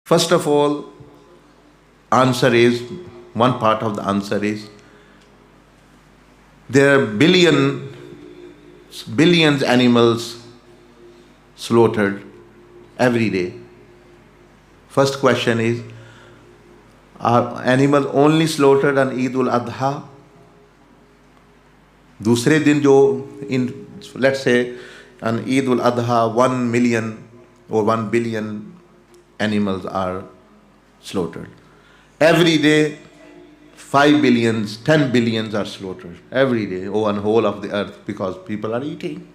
First of all, answer is, one part of the answer is, there are billions animals slaughtered every day. First question is, are animals only slaughtered on Eidul Adha? दूसरे दिन जो let's say on Eidul Adha 1 million or 1 billion animals are slaughtered. Every day 5 billions, 10 billions are slaughtered every day on whole of the earth because people are eating.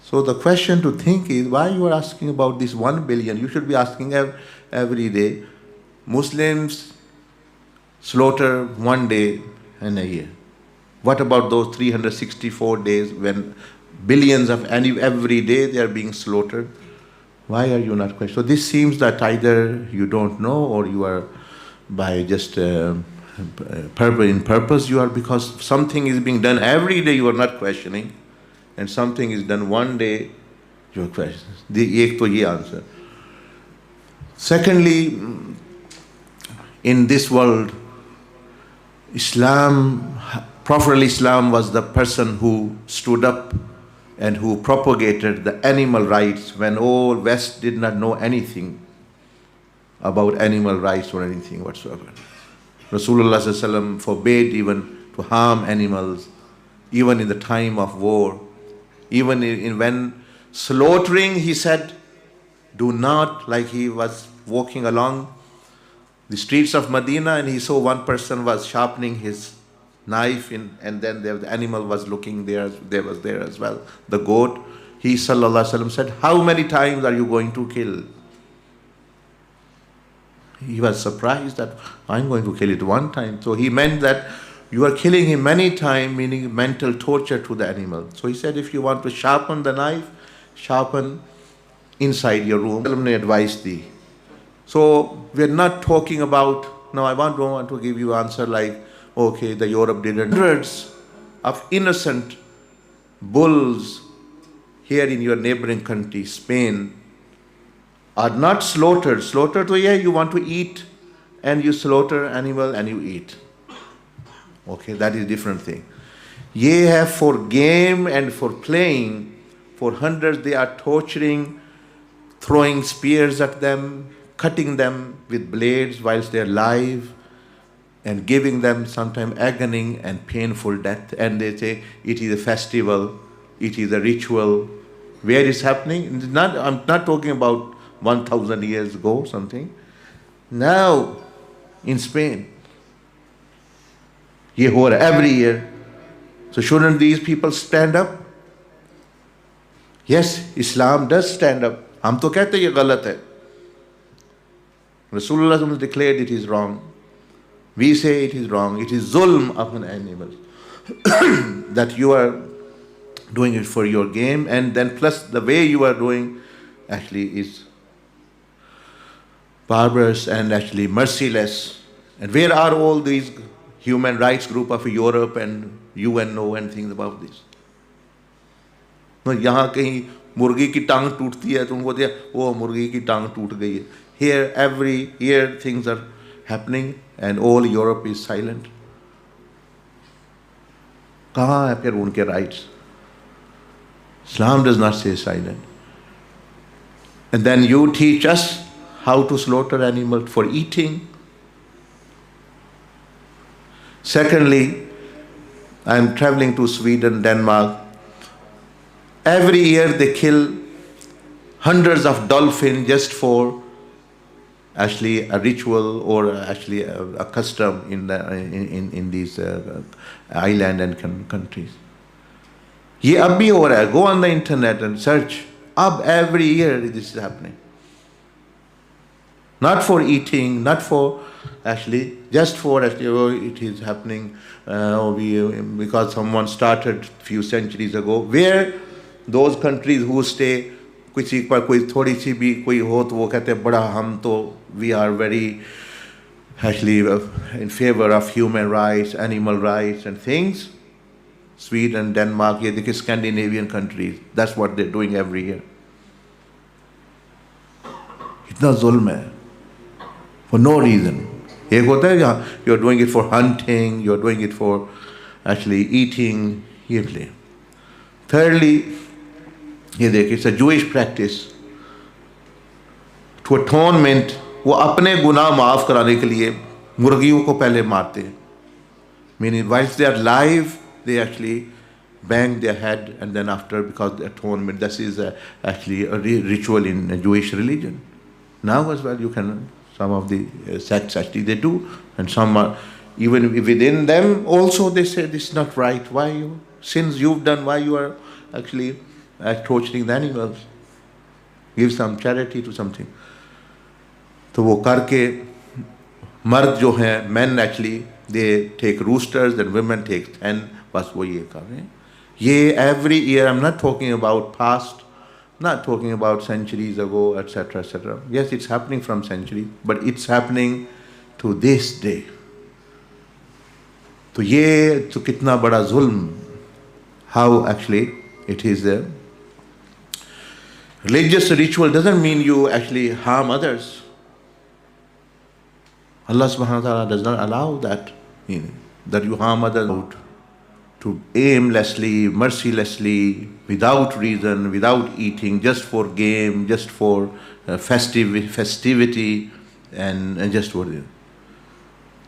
So the question to think is, why you are asking about this 1 billion? You should be asking every day. Muslims slaughter one day in a year. What about those 364 days when billions of every day they are being slaughtered? Why are you not questioning? So this seems that either you don't know or you are by just in purpose you are, because something is being done every day you are not questioning, and something is done one day you are questioning. एक तो ये answer. Secondly, in this world, Prophet Islam was the person who stood up and who propagated the animal rights when all West did not know anything about animal rights or anything whatsoever. Rasulullah sallallahu alaihi wasallam forbade even to harm animals, even in the time of war. Even when slaughtering, he said, do not, like he was walking along the streets of Medina and he saw one person was sharpening his knife and then the animal was looking there was there as well, the goat. He sallallahu alaihi wasallam said, how many times are you going to kill? He was surprised that I'm going to kill it one time. So he meant that you are killing him many times, meaning mental torture to the animal. So he said, if you want to sharpen the knife, sharpen inside your room. Advised thee. So we're not talking about, now I don't want to give you answer like, okay, the Europe didn't. Hundreds of innocent bulls here in your neighboring country, Spain, are not slaughtered. Slaughtered, so yeah, you want to eat and you slaughter animal and you eat. Okay, that is a different thing. Ye have for game and for playing, for hundreds they are torturing, throwing spears at them, cutting them with blades whilst they are alive, and giving them sometimes agony and painful death. And they say it is a festival, it is a ritual. Where is happening? I'm not talking about 1,000 years ago something. Now in Spain, ye ho raha every year. So shouldn't these people stand up? Yes, Islam does stand up. हम तो कहते ये गलत है. Rasulullah declared it is wrong. We say it is wrong. It is zulm upon animals. That you are doing it for your game, and then plus the way you are doing actually is barbarous and actually merciless. And where are all these human rights group of Europe and UNO and things about this? No, यहाँ कहीं मुर्गी की टांग टूटती है तुमको दिया वो मुर्गी की टांग टूट गई है. Here every year things are happening and all Europe is silent. कहाँ है फिर उनके rights? Islam does not say silent. And then you teach us how to slaughter animal for eating. Secondly, I am traveling to Sweden, Denmark. Every year they kill hundreds of dolphins just for actually a ritual or actually a custom in these island and countries. ये अब भी हो रहा है. Go on the internet and search. अब every year this is happening. Not for eating, not for actually, just for actually, oh, it is happening because someone started few centuries ago. Where those countries who stay, किसी पर कोई थोड़ी सी भी कोई हो तो वो कहते हैं बड़ा हम तो we are very actually in favor of human rights, animal rights and things. Sweden, Denmark, ये देखिए Scandinavian countries, that's what they're doing every year. कितना जुल्म है, for no reason. एक होता है you are doing it for hunting, you are doing it for actually eating, ये play. Thirdly, ये देखिए, it's a Jewish practice to atonement. वो अपने गुनाह माफ कराने के लिए मुर्गियों को पहले मारते हैं. Meaning, whilst they are alive, they actually bang their head, and then after, because the atonement, this is actually a ritual in Jewish religion. Now as well, you can, some of the sects actually they do, and some are, even within them also they say this is not right. Why you, sins you've done, why you are actually torturing the animals? Give some charity to something. तो वो करके मर्द जो हैं, men actually, they take roosters and women take hen. बस वो ये कर रहे हैं. ये every year, I'm not talking about past, not talking about centuries ago, etc., etc. Yes, it's happening from centuries, but it's happening to this day. तो ये तो कितना बड़ा जुल्म, how actually it is there. Religious ritual doesn't mean you actually harm others. Allah subhanahu wa ta'ala does not allow that, that you harm others to aimlessly, mercilessly, without reason, without eating, just for game, just for festivity, and just for this.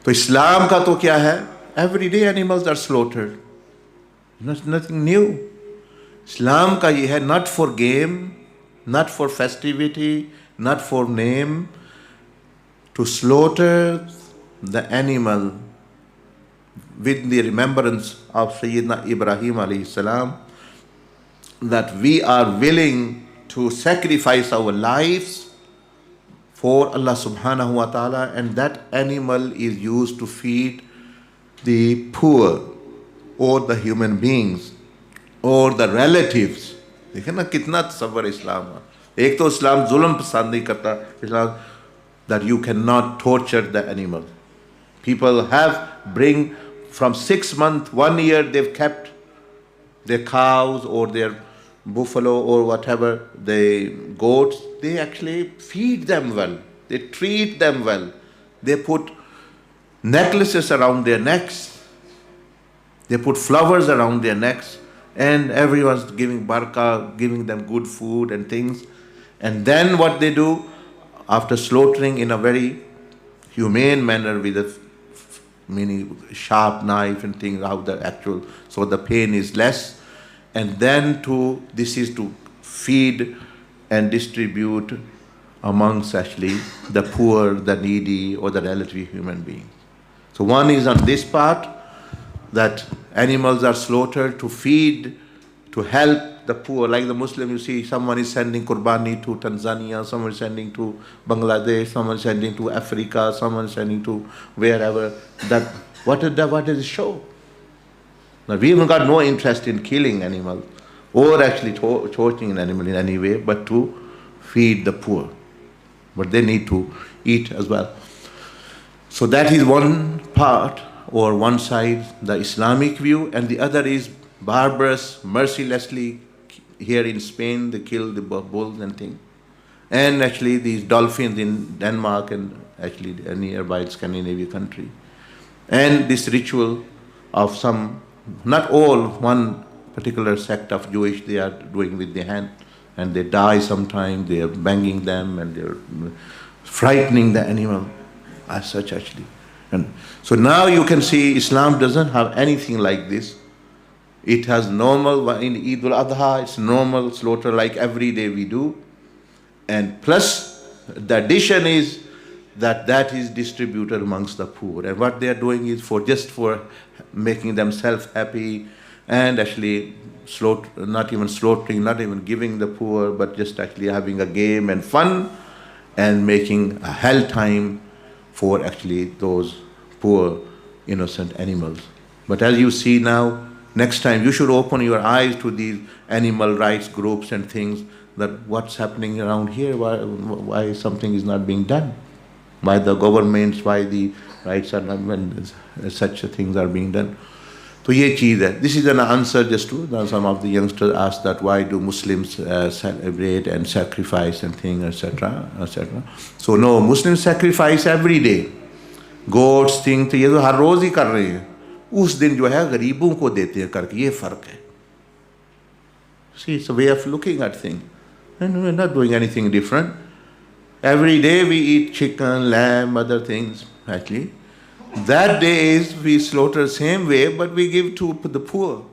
So Islam ka to kya hai? Every day animals are slaughtered. Nothing new. Islam ka ye hai, not for game, not for festivity, not for name, to slaughter the animal with the remembrance of Sayyidina Ibrahim alayhi salam, that we are willing to sacrifice our lives for Allah subhanahu wa ta'ala, and that animal is used to feed the poor or the human beings or the relatives. देखिए ना कितना तसव्वुर इस्लाम है. एक तो इस्लाम जुल्म पसंद नहीं करता. इस्लाम that you cannot torture the animal. People have bring from 6 months, 1 year, they've kept their cows or their buffalo or whatever, the goats, they actually feed them well. They treat them well. They put necklaces around their necks. They put flowers around their necks, and everyone's giving barakah, giving them good food and things. And then what they do, after slaughtering in a very humane manner with a meaning sharp knife and things, how the actual, so the pain is less. And then this is to feed and distribute amongst actually the poor, the needy, or the relative human beings. So one is on this part, that animals are slaughtered to feed, to help the poor. Like the Muslim, you see, someone is sending Qurbani to Tanzania, someone is sending to Bangladesh, someone is sending to Africa, someone is sending to wherever. That what does it show? Now, we haven't got no interest in killing animals or actually torturing an animal in any way, but to feed the poor. But they need to eat as well. So that is one part, or one side, the Islamic view, and the other is barbarous, mercilessly. Here in Spain, they kill the bulls and things. And actually these dolphins in Denmark and actually a nearby Scandinavian country. And this ritual of some, not all, one particular sect of Jewish, they are doing with the hand, and they die sometimes, they are banging them, and they are frightening the animal as such actually. And so now you can see Islam doesn't have anything like this. It has normal, in Eidul Adha, it's normal slaughter like every day we do. And plus, the addition is that is distributed amongst the poor. And what they are doing is just for making themselves happy, and actually not even slaughtering, not even giving the poor, but just actually having a game and fun, and making a hell time for actually those poor, innocent animals. But as you see now, next time you should open your eyes to these animal rights groups and things, that what's happening around here, why something is not being done, why the governments, why the rights are not, when such things are being done. तो ये चीज़ है. This is an answer just to some of the youngsters ask that why do Muslims celebrate and sacrifice and things, etc., etc. So no, Muslims sacrifice every day. Goats, things, तो ये तो हर रोज़ ही कर रहे हैं. उस दिन जो है गरीबों को देते हैं करके, ये फ़र्क है. See, it's a way of looking at things. And we're not doing anything different. Every day we eat chicken, lamb, other things, actually. That day is we slaughter same way, but we give to the poor.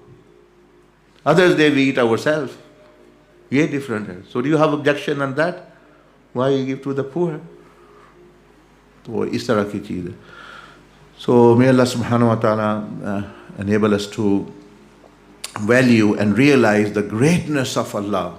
Others day we eat ourselves. ये different है. So do you have objection on that? Why you give to the poor? तो इस तरह की चीज़ है. So may Allah subhanahu wa ta'ala enable us to value and realize the greatness of Allah.